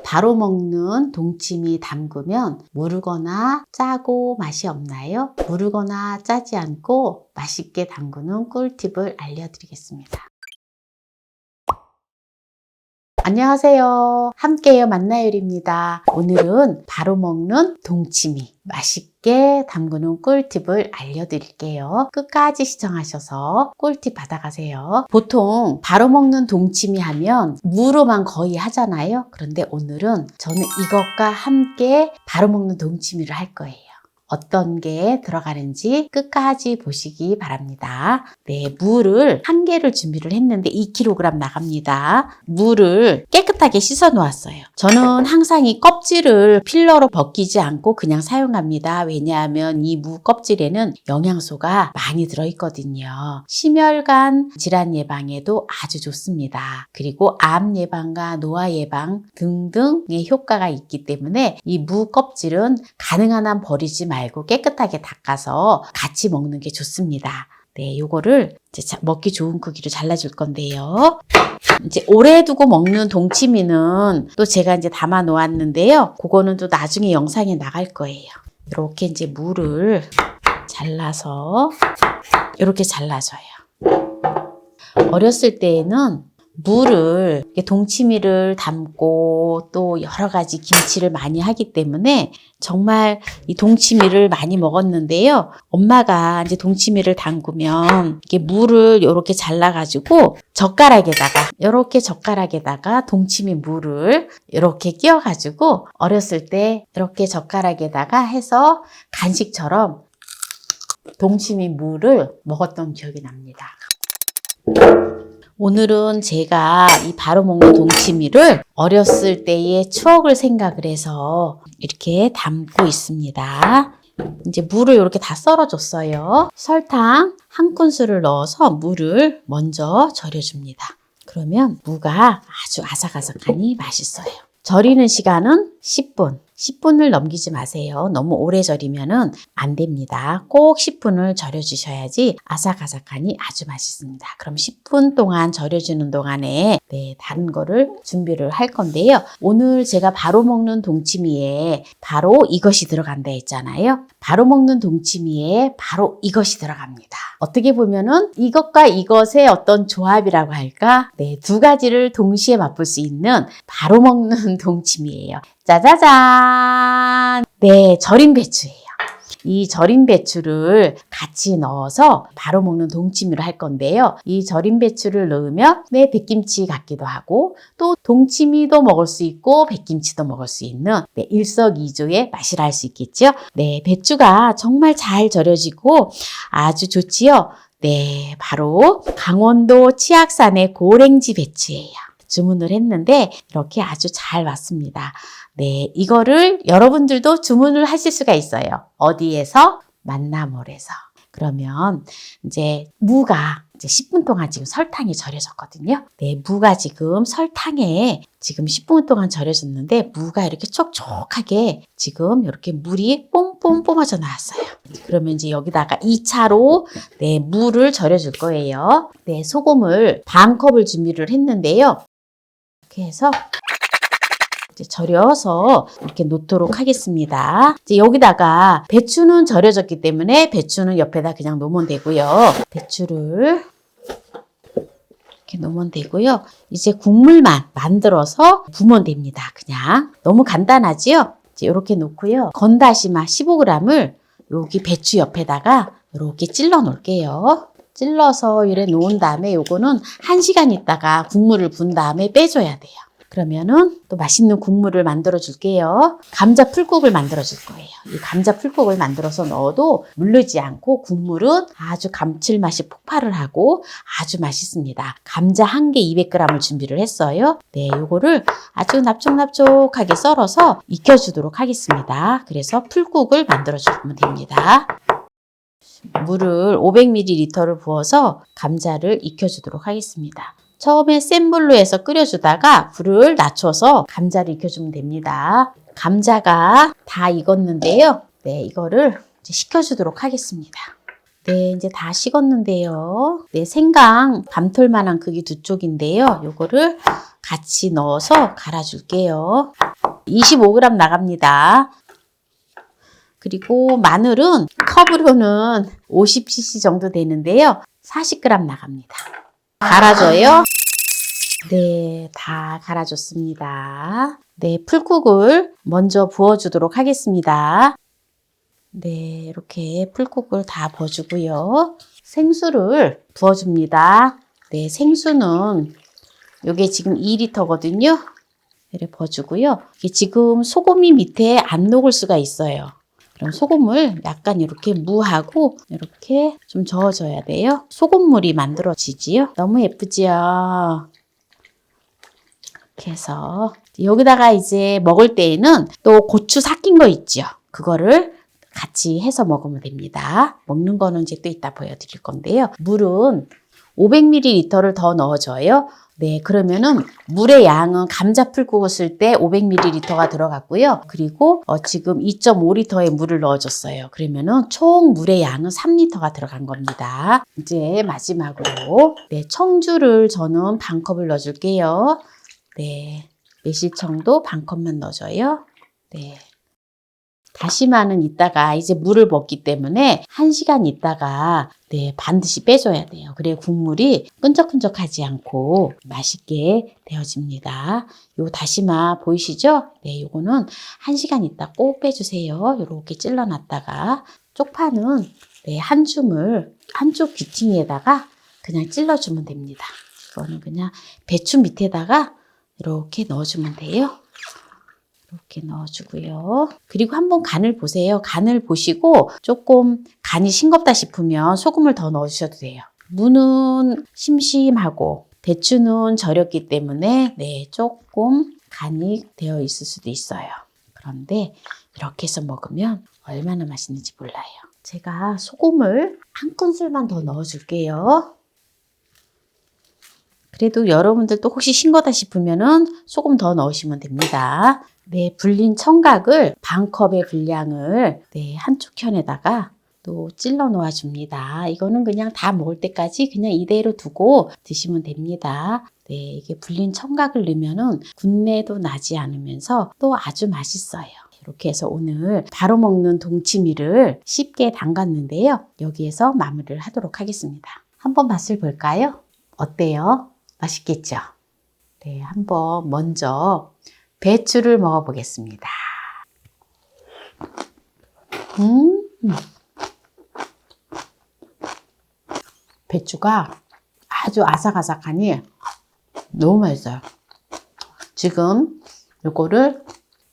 바로 먹는 동치미 담그면 무르거나 짜고 맛이 없나요? 무르거나 짜지 않고 맛있게 담그는 꿀팁을 알려드리겠습니다. 안녕하세요. 함께해요 만나요리입니다. 오늘은 바로 먹는 동치미 맛있게 담그는 꿀팁을 알려드릴게요. 끝까지 시청하셔서 꿀팁 받아가세요. 보통 바로 먹는 동치미 하면 무로만 거의 하잖아요. 그런데 오늘은 저는 이것과 함께 바로 먹는 동치미를 할 거예요. 어떤 게 들어가는지 끝까지 보시기 바랍니다. 네, 무를 1개를 준비를 했는데 2kg 나갑니다. 무를 깨끗하게 씻어 놓았어요. 저는 항상 이 껍질을 필러로 벗기지 않고 그냥 사용합니다. 왜냐하면 이 무 껍질에는 영양소가 많이 들어있거든요. 심혈관 질환 예방에도 아주 좋습니다. 그리고 암 예방과 노화 예방 등등의 효과가 있기 때문에 이 무 껍질은 가능한 한 버리지 말고 깨끗하게 닦아서 같이 먹는 게 좋습니다. 네, 요거를 이제 먹기 좋은 크기로 잘라줄 건데요. 이제 오래 두고 먹는 동치미는 또 제가 이제 담아 놓았는데요. 그거는 또 나중에 영상에 나갈 거예요. 이렇게 이제 무를 잘라서 이렇게 잘라줘요. 어렸을 때에는 무를 동치미를 담고 또 여러 가지 김치를 많이 하기 때문에 정말 이 동치미를 많이 먹었는데요. 엄마가 이제 동치미를 담그면 이렇게 무를 이렇게 잘라가지고 젓가락에다가 동치미 무를 이렇게 끼워가지고 어렸을 때 이렇게 젓가락에다가 해서 간식처럼 동치미 무를 먹었던 기억이 납니다. 오늘은 제가 이 바로 먹는 동치미를 어렸을 때의 추억을 생각을 해서 이렇게 담고 있습니다. 이제 무를 이렇게 다 썰어줬어요. 설탕 1큰술을 넣어서 무를 먼저 절여줍니다. 그러면 무가 아주 아삭아삭하니 맛있어요. 절이는 시간은 10분. 10분을 넘기지 마세요. 너무 오래 절이면 안 됩니다. 꼭 10분을 절여주셔야지 아삭아삭하니 아주 맛있습니다. 그럼 10분 동안 절여주는 동안에 다른 거를 준비를 할 건데요. 오늘 제가 바로 먹는 동치미에 바로 이것이 들어간다 했잖아요. 바로 먹는 동치미에 바로 이것이 들어갑니다. 어떻게 보면은 이것과 이것의 어떤 조합이라고 할까? 네, 두 가지를 동시에 맛볼 수 있는 바로 먹는 동치미예요. 짜자잔! 네, 절인 배추예요. 이 절인 배추를 같이 넣어서 바로 먹는 동치미를 할 건데요. 이 절인 배추를 넣으면 백김치 같기도 하고 또 동치미도 먹을 수 있고 백김치도 먹을 수 있는 일석이조의 맛이라 할 수 있겠죠. 네, 배추가 정말 잘 절여지고 아주 좋지요. 네, 바로 강원도 치악산의 고랭지 배추예요. 주문을 했는데 이렇게 아주 잘 왔습니다. 네, 이거를 여러분들도 주문을 하실 수가 있어요. 어디에서? 만나몰에서. 그러면 이제 무가 이제 10분 동안 지금 설탕이 절여졌거든요. 네, 무가 지금 설탕에 지금 10분 동안 절여졌는데 무가 이렇게 촉촉하게 지금 이렇게 물이 뽕뽕 뿜어져 나왔어요. 그러면 이제 여기다가 2차로 무를 절여줄 거예요. 네, 소금을 반컵을 준비를 했는데요. 이렇게 해서 이제 절여서 이렇게 놓도록 하겠습니다. 이제 여기다가 배추는 절여졌기 때문에 배추는 옆에다 그냥 놓으면 되고요. 배추를 이렇게 놓으면 되고요. 이제 국물만 만들어서 부으면 됩니다. 그냥 너무 간단하지요? 이제 이렇게 놓고요. 건다시마 15g을 여기 배추 옆에다가 이렇게 찔러 놓을게요. 찔러서 이래 놓은 다음에 요거는 1시간 있다가 국물을 분 다음에 빼줘야 돼요. 그러면은 또 맛있는 국물을 만들어 줄게요. 감자 풀국을 만들어 줄 거예요. 이 감자 풀국을 만들어서 넣어도 물르지 않고 국물은 아주 감칠맛이 폭발을 하고 아주 맛있습니다. 감자 1개 200g을 준비를 했어요. 네, 요거를 아주 납작납작하게 썰어서 익혀주도록 하겠습니다. 그래서 풀국을 만들어 주면 됩니다. 물을 500ml를 부어서 감자를 익혀주도록 하겠습니다. 처음에 센 불로 해서 끓여주다가 불을 낮춰서 감자를 익혀주면 됩니다. 감자가 다 익었는데요. 네, 이거를 이제 식혀주도록 하겠습니다. 네, 이제 다 식었는데요. 네, 생강 밤톨만한 크기 2쪽인데요. 요거를 같이 넣어서 갈아줄게요. 25g 나갑니다. 그리고 마늘은 컵으로는 50cc 정도 되는데요. 40g 나갑니다. 갈아줘요. 네, 다 갈아줬습니다. 네, 풀국을 먼저 부어주도록 하겠습니다. 네, 이렇게 풀국을 다 부어주고요. 생수를 부어줍니다. 네, 생수는 이게 지금 2리터거든요. 이렇게 부어주고요. 이게 지금 소금이 밑에 안 녹을 수가 있어요. 그럼 소금을 약간 이렇게 무하고 이렇게 좀 저어줘야 돼요. 소금물이 만들어지지요. 너무 예쁘지요. 이렇게 해서 여기다가 이제 먹을 때에는 또 고추 삭힌 거 있죠. 그거를 같이 해서 먹으면 됩니다. 먹는 거는 이제 또 이따 보여드릴 건데요. 물은 500ml를 더 넣어줘요. 네, 그러면은 물의 양은 감자 풀국을 쓸 때 500ml가 들어갔고요. 그리고 지금 2.5L의 물을 넣어줬어요. 그러면은 총 물의 양은 3L가 들어간 겁니다. 이제 마지막으로 네, 청주를 저는 반 컵을 넣어줄게요. 네, 매실청도 반 컵만 넣어줘요. 네. 다시마는 이따가 이제 물을 먹기 때문에 1시간 있다가 네, 반드시 빼줘야 돼요. 그래야 국물이 끈적끈적하지 않고 맛있게 되어집니다. 요 다시마 보이시죠? 네, 요거는 1시간 있다 꼭 빼주세요. 요렇게 찔러놨다가 쪽파는 네, 한 줌을 한쪽 귀퉁이에다가 그냥 찔러주면 됩니다. 이거는 그냥 배추 밑에다가 이렇게 넣어주면 돼요. 이렇게 넣어주고요. 그리고 한번 간을 보세요. 간을 보시고 조금 간이 싱겁다 싶으면 소금을 더 넣어주셔도 돼요. 무는 심심하고 배추는 절였기 때문에 네, 조금 간이 되어 있을 수도 있어요. 그런데 이렇게 해서 먹으면 얼마나 맛있는지 몰라요. 제가 소금을 한 큰술만 더 넣어줄게요. 그래도 여러분들도 혹시 싱거다 싶으면 소금 더 넣으시면 됩니다. 네, 불린 청각을 반 컵의 분량을 네, 한쪽 편에다가 또 찔러 놓아 줍니다. 이거는 그냥 다 먹을 때까지 그냥 이대로 두고 드시면 됩니다. 네, 이게 불린 청각을 넣으면은 군내도 나지 않으면서 또 아주 맛있어요. 이렇게 해서 오늘 바로 먹는 동치미를 쉽게 담갔는데요. 여기에서 마무리를 하도록 하겠습니다. 한번 맛을 볼까요? 어때요? 맛있겠죠? 네, 한번 먼저 배추를 먹어보겠습니다. 배추가 아주 아삭아삭하니 너무 맛있어요. 지금 이거를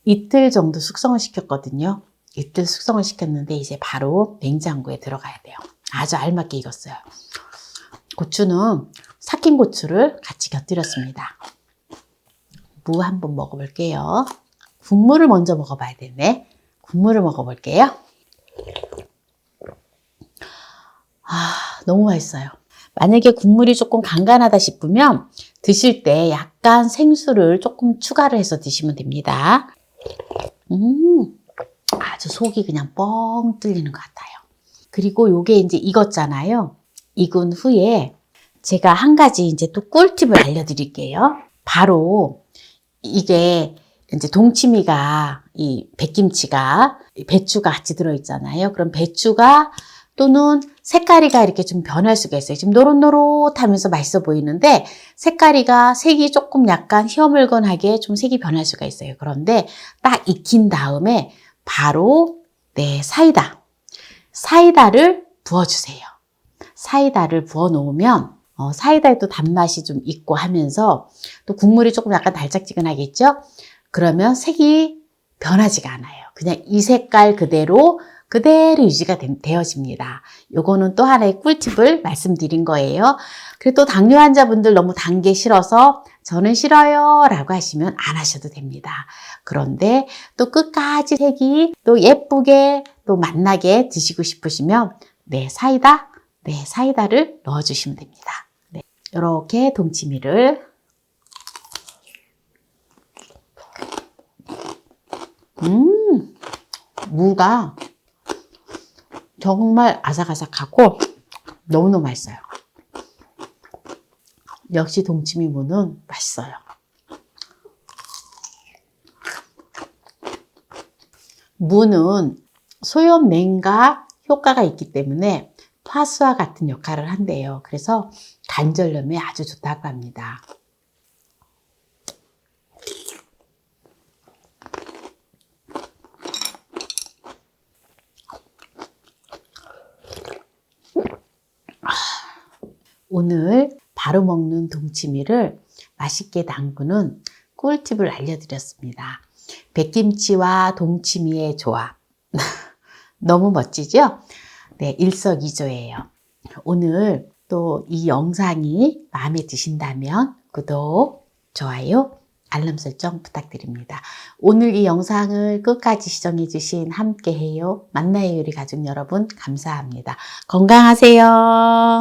이틀 정도 숙성을 시켰거든요. 이틀 숙성을 시켰는데 이제 바로 냉장고에 들어가야 돼요. 아주 알맞게 익었어요. 고추는 삭힌 고추를 같이 곁들였습니다. 무 한번 먹어볼게요. 국물을 먼저 먹어봐야 되네. 국물을 먹어볼게요. 너무 맛있어요. 만약에 국물이 조금 간간하다 싶으면 드실 때 약간 생수를 조금 추가를 해서 드시면 됩니다. 아주 속이 그냥 뻥 뚫리는 것 같아요. 그리고 요게 이제 익었잖아요. 익은 후에 제가 한 가지 이제 또 꿀팁을 알려드릴게요. 바로 이게 이제 동치미가 이 백김치가 배추가 같이 들어있잖아요. 그럼 배추가 또는 색깔이가 이렇게 좀 변할 수가 있어요. 지금 노릇노릇하면서 맛있어 보이는데 색이 조금 약간 희어물건하게 좀 색이 변할 수가 있어요. 그런데 딱 익힌 다음에 바로 네, 사이다를 부어주세요. 사이다를 부어 놓으면 사이다에 또 단맛이 좀 있고 하면서 또 국물이 조금 약간 달짝지근하겠죠? 그러면 색이 변하지가 않아요. 그냥 이 색깔 그대로 유지가 되어집니다. 요거는 또 하나의 꿀팁을 말씀드린 거예요. 그리고 또 당뇨 환자분들 너무 단 게 싫어서 저는 싫어요 라고 하시면 안 하셔도 됩니다. 그런데 또 끝까지 색이 또 예쁘게 또 맛나게 드시고 싶으시면 네, 사이다를 넣어주시면 됩니다. 네, 이렇게 동치미를 무가 정말 아삭아삭하고 너무너무 맛있어요. 역시 동치미 무는 맛있어요. 무는 소염 냉각 효과가 있기 때문에 파스와 같은 역할을 한대요. 그래서 관절염에 아주 좋다고 합니다. 오늘 바로 먹는 동치미를 맛있게 담그는 꿀팁을 알려드렸습니다. 백김치와 동치미의 조합. 너무 멋지죠? 네, 일석이조예요. 오늘 또 이 영상이 마음에 드신다면 구독, 좋아요, 알람 설정 부탁드립니다. 오늘 이 영상을 끝까지 시청해주신 함께해요. 만나요 요리 가족 여러분 감사합니다. 건강하세요.